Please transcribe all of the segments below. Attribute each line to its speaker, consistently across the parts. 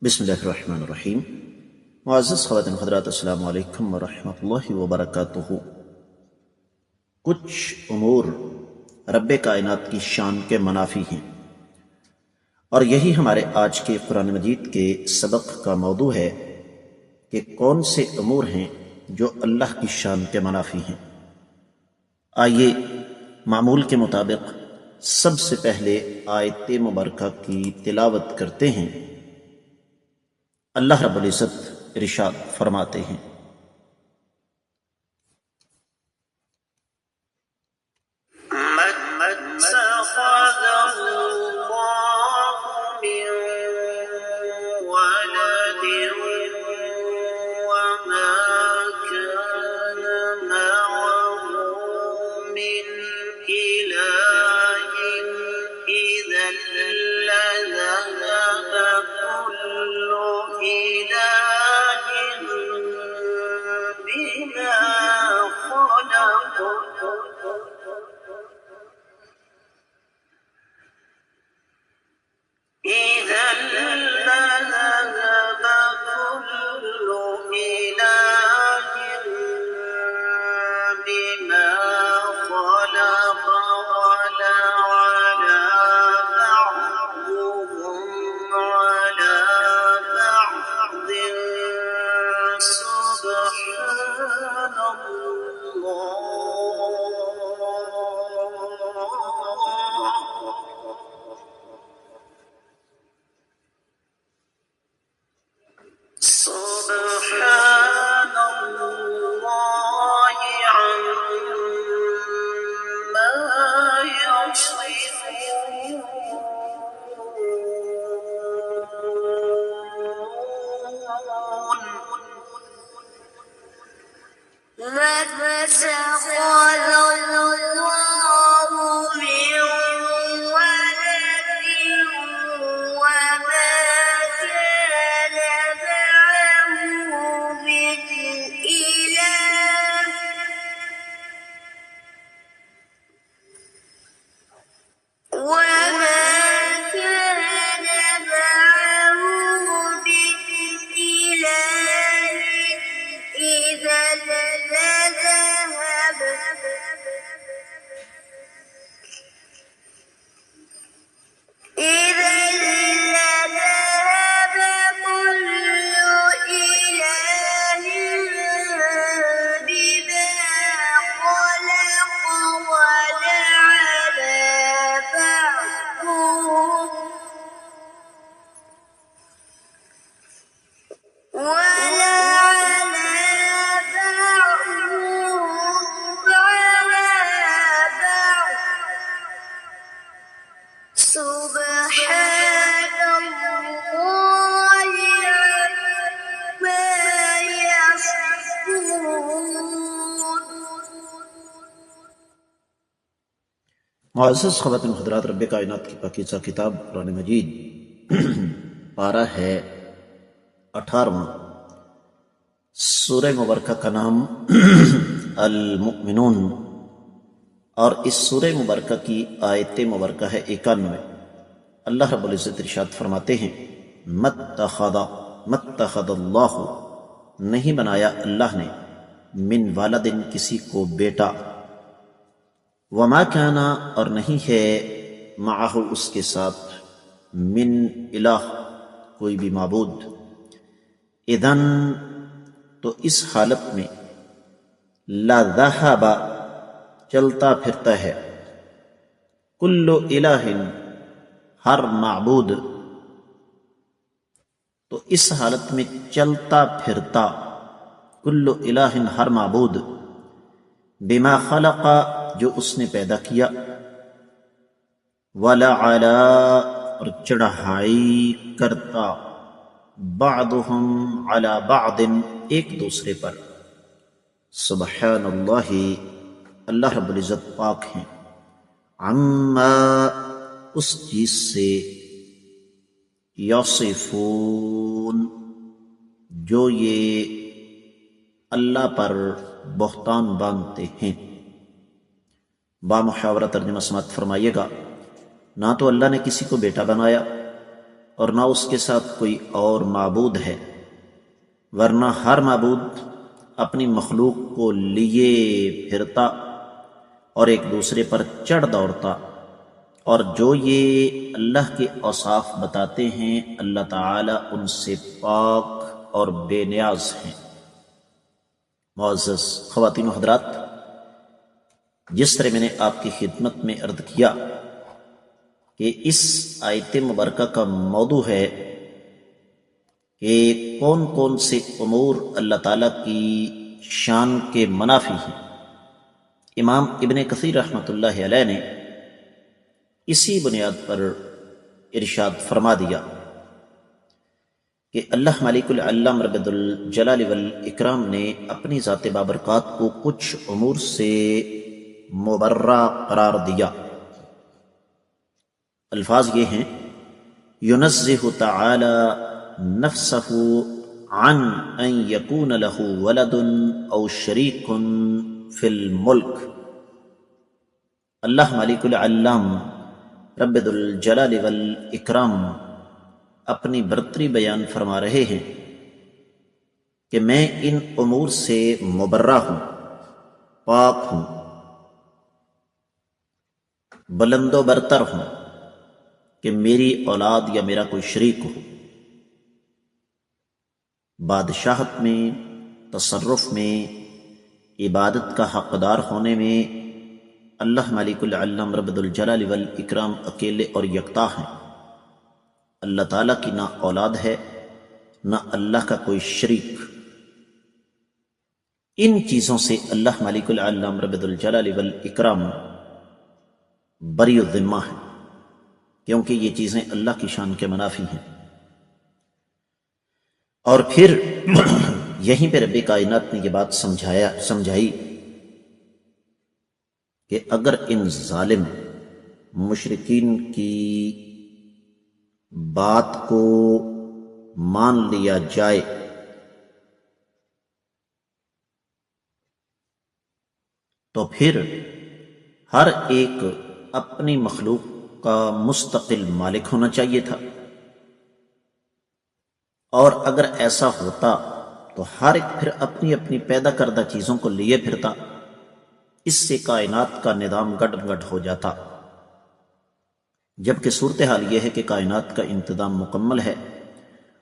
Speaker 1: بسم اللہ الرحمن الرحیم۔ معزز خواتین حضرات، السلام علیکم ورحمۃ اللہ وبرکاتہ۔ کچھ امور رب کائنات کی شان کے منافی ہیں، اور یہی ہمارے آج کے قرآن مجید کے سبق کا موضوع ہے کہ کون سے امور ہیں جو اللہ کی شان کے منافی ہیں۔ آئیے معمول کے مطابق سب سے پہلے آیت مبارکہ کی تلاوت کرتے ہیں۔ اللہ رب العزت ارشاد فرماتے ہیں، معزز خواتین حضرات، رب کائنات کی پاکیزہ کتاب قرآن مجید پارہ ہے 18واں۔ سورہ مبارکہ کا نام المؤمنون، اور اس سورہ مبارکہ کی آیت مبارکہ ہے 91۔ اللہ رب العزت ارشاد فرماتے ہیں، متخذ اللہ، نہیں بنایا اللہ نے، من والدن، کسی کو بیٹا، وما کانا، اور نہیں ہے، معہ، اس کے ساتھ، من الہ، کوئی بھی معبود، اذن، تو اس حالت میں، لذہب، چلتا پھرتا ہے، کل الہ، ہر معبود، تو اس حالت میں چلتا پھرتا، کل الہ، ہر معبود، بما خلق، جو اس نے پیدا کیا، وَلَعَلَا، اور چڑھائی کرتا، بعضهم علی بعض، ایک دوسرے پر، سبحان اللہ، اللہ رب العزت پاک ہیں، عما، اس چیز سے، یصفون، جو یہ اللہ پر بہتان باندھتے ہیں۔ بامحاورہ ترجمہ سماعت فرمائیے گا۔ نہ تو اللہ نے کسی کو بیٹا بنایا، اور نہ اس کے ساتھ کوئی اور معبود ہے، ورنہ ہر معبود اپنی مخلوق کو لیے پھرتا اور ایک دوسرے پر چڑھ دوڑتا، اور جو یہ اللہ کے اوصاف بتاتے ہیں اللہ تعالیٰ ان سے پاک اور بے نیاز ہیں۔ معزز خواتین و حضرات، جس طرح میں نے آپ کی خدمت میں عرض کیا کہ اس آیت مبارکہ کا موضوع ہے کہ کون کون سے امور اللہ تعالیٰ کی شان کے منافی ہیں، امام ابن کثیر رحمۃ اللہ علیہ نے اسی بنیاد پر ارشاد فرما دیا کہ اللہ مالک العلم رب الجلال والاکرام نے اپنی ذات بابرکات کو کچھ امور سے مبرہ قرار دیا۔ الفاظ یہ ہیں: ينزه تعالی نفسه عن ان يكون له ولد او شریک فی الملک۔ اللہ مالک العلام رب الجلال والاکرام اپنی برتری بیان فرما رہے ہیں کہ میں ان امور سے مبرہ ہوں، پاک ہوں، بلند و برتر ہوں کہ میری اولاد یا میرا کوئی شریک ہو۔ بادشاہت میں، تصرف میں، عبادت کا حقدار ہونے میں اللہ مالک العلم رب الجلال والاکرام اکیلے اور یکتا ہیں۔ اللہ تعالیٰ کی نہ اولاد ہے، نہ اللہ کا کوئی شریک۔ ان چیزوں سے اللہ مالک العلم رب الجلال والاکرام بری الذمہ ہے، کیونکہ یہ چیزیں اللہ کی شان کے منافی ہیں۔ اور پھر یہیں پہ رب کائنات نے یہ بات سمجھائی کہ اگر ان ظالم مشرکین کی بات کو مان لیا جائے تو پھر ہر ایک اپنی مخلوق کا مستقل مالک ہونا چاہیے تھا، اور اگر ایسا ہوتا تو ہر ایک پھر اپنی اپنی پیدا کردہ چیزوں کو لیے پھرتا، اس سے کائنات کا نظام گڈ مگڈ ہو جاتا۔ جبکہ صورتحال یہ ہے کہ کائنات کا انتظام مکمل ہے،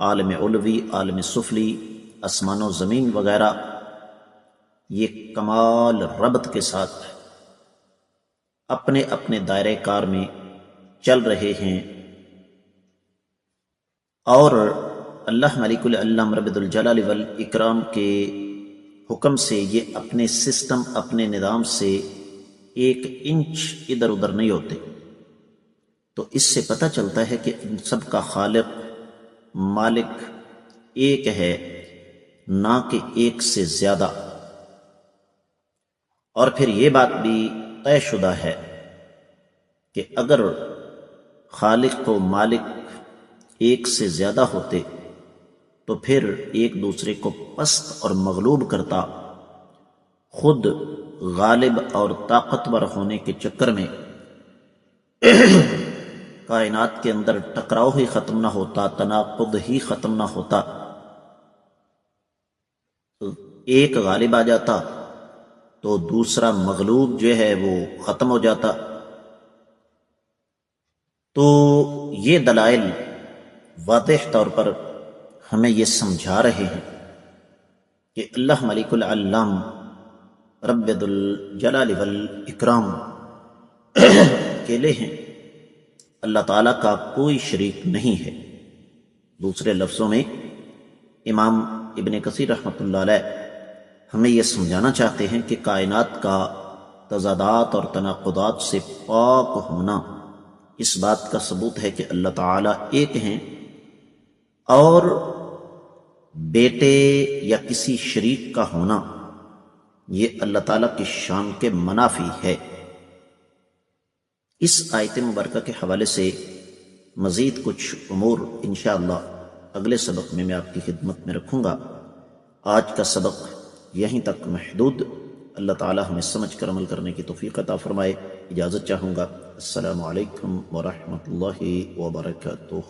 Speaker 1: عالم علوی، عالم سفلی، آسمان و زمین وغیرہ یہ کمال ربط کے ساتھ اپنے اپنے دائرۂ کار میں چل رہے ہیں، اور اللہ مالک العلم رب الجلال والاکرام کے حکم سے یہ اپنے سسٹم، اپنے نظام سے ایک انچ ادھر ادھر نہیں ہوتے۔ تو اس سے پتہ چلتا ہے کہ ان سب کا خالق، مالک ایک ہے، نہ کہ ایک سے زیادہ۔ اور پھر یہ بات بھی طے شدہ ہے کہ اگر خالق و مالک ایک سے زیادہ ہوتے تو پھر ایک دوسرے کو پست اور مغلوب کرتا، خود غالب اور طاقتور ہونے کے چکر میں کائنات کے اندر ٹکراؤ ہی ختم نہ ہوتا، تناقض ہی ختم نہ ہوتا۔ ایک غالب آ جاتا تو دوسرا مغلوب جو ہے وہ ختم ہو جاتا۔ تو یہ دلائل واضح طور پر ہمیں یہ سمجھا رہے ہیں کہ اللہ ملک العلام رب الجلال والاکرام اکیلے ہیں، اللہ تعالیٰ کا کوئی شریک نہیں ہے۔ دوسرے لفظوں میں امام ابن کثیر رحمۃ اللہ علیہ ہمیں یہ سمجھانا چاہتے ہیں کہ کائنات کا تضادات اور تناقضات سے پاک ہونا اس بات کا ثبوت ہے کہ اللہ تعالیٰ ایک ہیں، اور بیٹے یا کسی شریک کا ہونا یہ اللہ تعالیٰ کی شان کے منافی ہے۔ اس آیت مبارکہ کے حوالے سے مزید کچھ امور انشاءاللہ اگلے سبق میں آپ کی خدمت میں رکھوں گا۔ آج کا سبق یہیں تک محدود۔ اللہ تعالیٰ ہمیں سمجھ کر عمل کرنے کی توفیق عطا فرمائے۔ اجازت چاہوں گا۔ السلام علیکم ورحمۃ اللہ وبرکاتہ۔